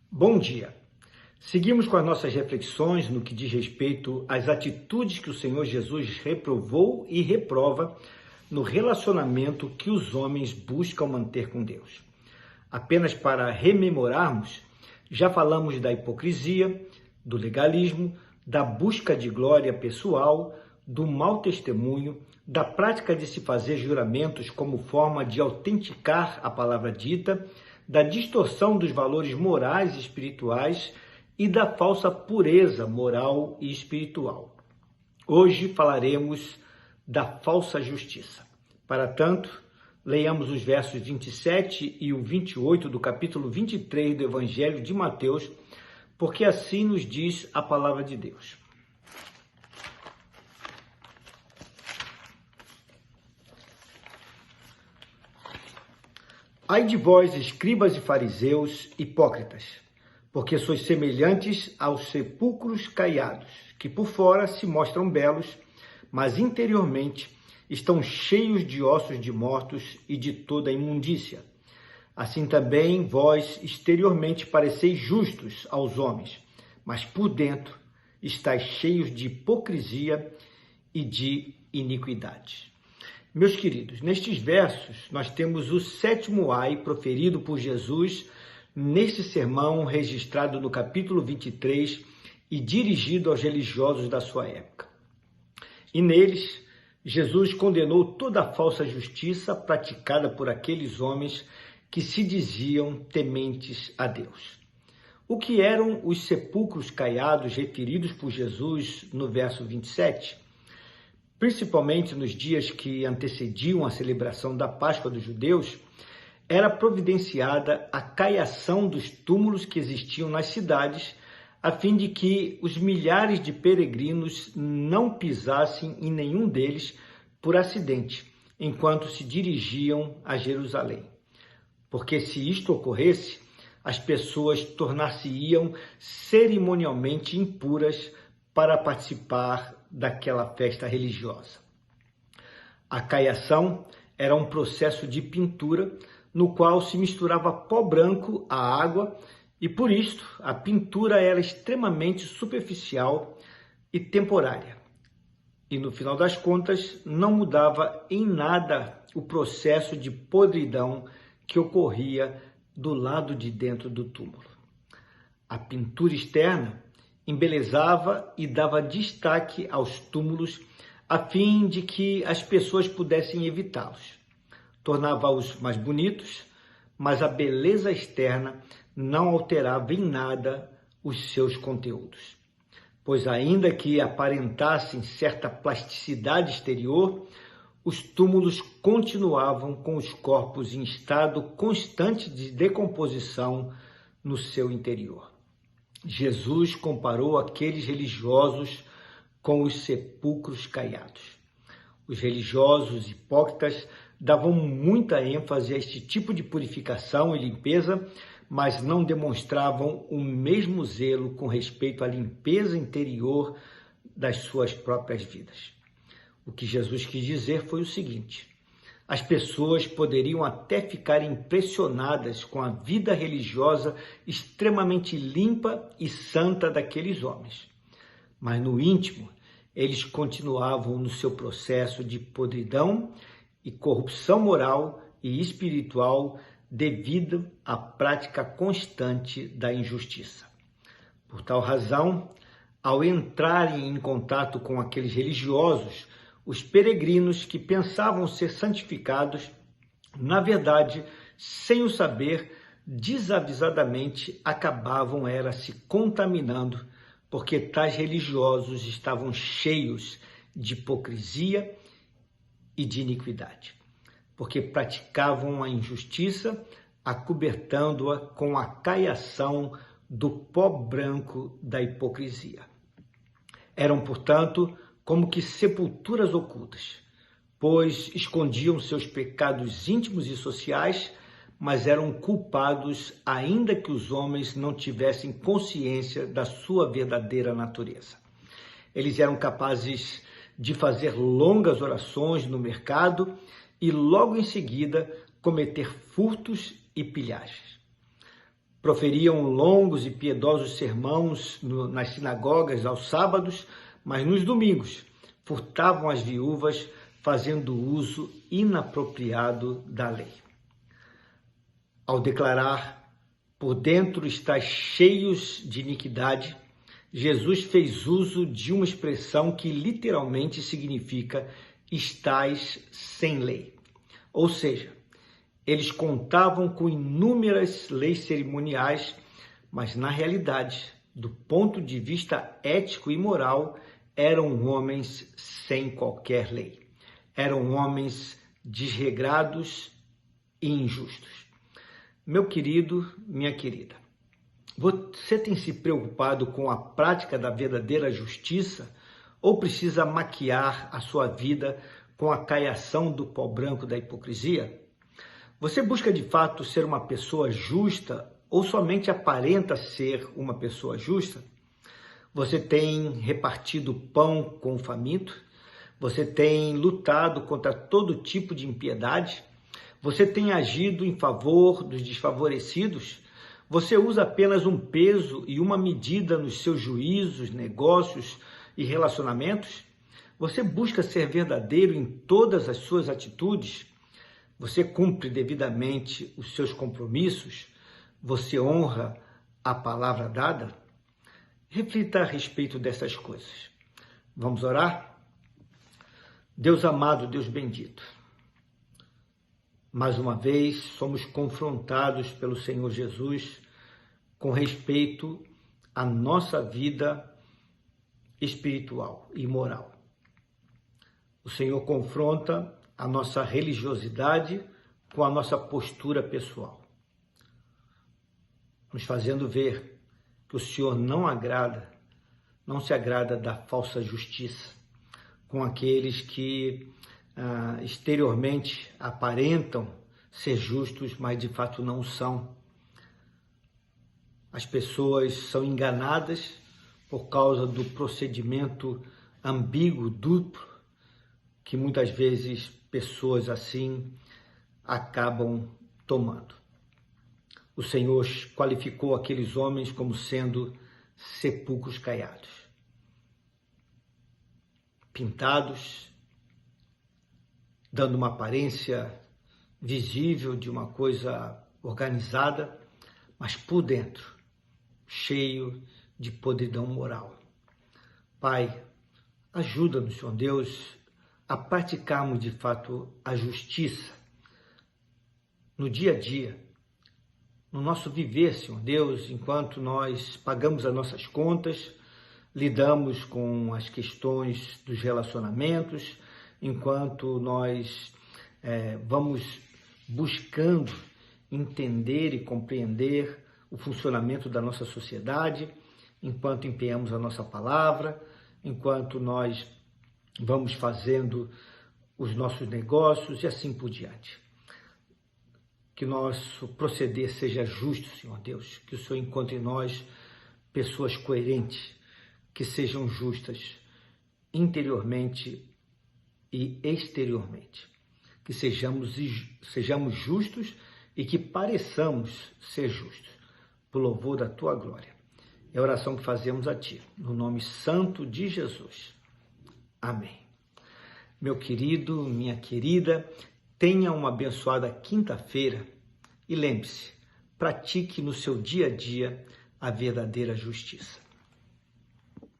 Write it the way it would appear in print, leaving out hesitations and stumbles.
Bom dia. Seguimos com as nossas reflexões no que diz respeito às atitudes que o Senhor Jesus reprovou e reprova no relacionamento que os homens buscam manter com Deus. Apenas para rememorarmos, já falamos da hipocrisia, do legalismo, da busca de glória pessoal, do mau testemunho, da prática de se fazer juramentos como forma de autenticar a palavra dita, da distorção dos valores morais e espirituais e da falsa pureza moral e espiritual. Hoje falaremos da falsa justiça. Para tanto, leiamos os versos 27 e o 28 do capítulo 23 do Evangelho de Mateus, porque assim nos diz a palavra de Deus. Ai de vós, escribas e fariseus, hipócritas, porque sois semelhantes aos sepulcros caiados, que por fora se mostram belos, mas interiormente estão cheios de ossos de mortos e de toda imundícia. Assim também vós exteriormente pareceis justos aos homens, mas por dentro estáis cheios de hipocrisia e de iniquidade. Meus queridos, nestes versos nós temos o sétimo ai proferido por Jesus neste sermão registrado no capítulo 23 e dirigido aos religiosos da sua época. E neles, Jesus condenou toda a falsa justiça praticada por aqueles homens que se diziam tementes a Deus. O que eram os sepulcros caiados referidos por Jesus no verso 27? Principalmente nos dias que antecediam a celebração da Páscoa dos judeus, era providenciada a caiação dos túmulos que existiam nas cidades, a fim de que os milhares de peregrinos não pisassem em nenhum deles por acidente, enquanto se dirigiam a Jerusalém. Porque se isto ocorresse, as pessoas tornar-se-iam cerimonialmente impuras para participar daquela festa religiosa. A caiação era um processo de pintura no qual se misturava pó branco à água e, por isto, a pintura era extremamente superficial e temporária. E, no final das contas, não mudava em nada o processo de podridão que ocorria do lado de dentro do túmulo. A pintura externa embelezava e dava destaque aos túmulos a fim de que as pessoas pudessem evitá-los. Tornava-os mais bonitos, mas a beleza externa não alterava em nada os seus conteúdos. Pois ainda que aparentassem certa plasticidade exterior, os túmulos continuavam com os corpos em estado constante de decomposição no seu interior. Jesus comparou aqueles religiosos com os sepulcros caiados. Os religiosos hipócritas davam muita ênfase a este tipo de purificação e limpeza, mas não demonstravam o mesmo zelo com respeito à limpeza interior das suas próprias vidas. O que Jesus quis dizer foi o seguinte: as pessoas poderiam até ficar impressionadas com a vida religiosa extremamente limpa e santa daqueles homens. Mas no íntimo, eles continuavam no seu processo de podridão e corrupção moral e espiritual devido à prática constante da injustiça. Por tal razão, ao entrarem em contato com aqueles religiosos, os peregrinos que pensavam ser santificados, na verdade, sem o saber, desavisadamente acabavam se contaminando, porque tais religiosos estavam cheios de hipocrisia e de iniquidade, porque praticavam a injustiça, acobertando-a com a caiação do pó branco da hipocrisia. Eram, portanto, como que sepulturas ocultas, pois escondiam seus pecados íntimos e sociais, mas eram culpados ainda que os homens não tivessem consciência da sua verdadeira natureza. Eles eram capazes de fazer longas orações no mercado e logo em seguida cometer furtos e pilhagens. proferiam longos e piedosos sermões nas sinagogas aos sábados, mas nos domingos furtavam as viúvas, fazendo uso inapropriado da lei. Ao declarar, por dentro estáis cheios de iniquidade, Jesus fez uso de uma expressão que literalmente significa estáis sem lei. Ou seja, eles contavam com inúmeras leis cerimoniais, mas na realidade, do ponto de vista ético e moral, eram homens sem qualquer lei. Eram homens desregrados e injustos. Meu querido, minha querida, você tem se preocupado com a prática da verdadeira justiça ou precisa maquiar a sua vida com a caiação do pó branco da hipocrisia? Você busca de fato ser uma pessoa justa ou somente aparenta ser uma pessoa justa? Você tem repartido pão com o faminto? Você tem lutado contra todo tipo de impiedade? Você tem agido em favor dos desfavorecidos? Você usa apenas um peso e uma medida nos seus juízos, negócios e relacionamentos? Você busca ser verdadeiro em todas as suas atitudes? Você cumpre devidamente os seus compromissos? Você honra a palavra dada? Reflita a respeito dessas coisas. Vamos orar? Deus amado, Deus bendito, mais uma vez somos confrontados pelo Senhor Jesus com respeito à nossa vida espiritual e moral. O Senhor confronta a nossa religiosidade com a nossa postura pessoal, nos fazendo ver que o Senhor não se agrada da falsa justiça com aqueles que exteriormente aparentam ser justos, mas de fato não são. As pessoas são enganadas por causa do procedimento ambíguo, duplo, que muitas vezes pessoas assim acabam tomando. O Senhor qualificou aqueles homens como sendo sepulcros caiados, pintados, dando uma aparência visível de uma coisa organizada, mas por dentro, cheio de podridão moral. Pai, ajuda-nos, Senhor Deus, a praticarmos de fato a justiça no dia a dia, no nosso viver, Senhor Deus, enquanto nós pagamos as nossas contas, lidamos com as questões dos relacionamentos, enquanto nós vamos buscando entender e compreender o funcionamento da nossa sociedade, enquanto empenhamos a nossa palavra, enquanto nós vamos fazendo os nossos negócios e assim por diante. Que nosso proceder seja justo, Senhor Deus, que o Senhor encontre em nós pessoas coerentes, que sejam justas interiormente e exteriormente, que sejamos justos e que pareçamos ser justos, por louvor da Tua glória. É a oração que fazemos a Ti, no nome santo de Jesus. Amém. Meu querido, minha querida, tenha uma abençoada quinta-feira e lembre-se, pratique no seu dia a dia a verdadeira justiça.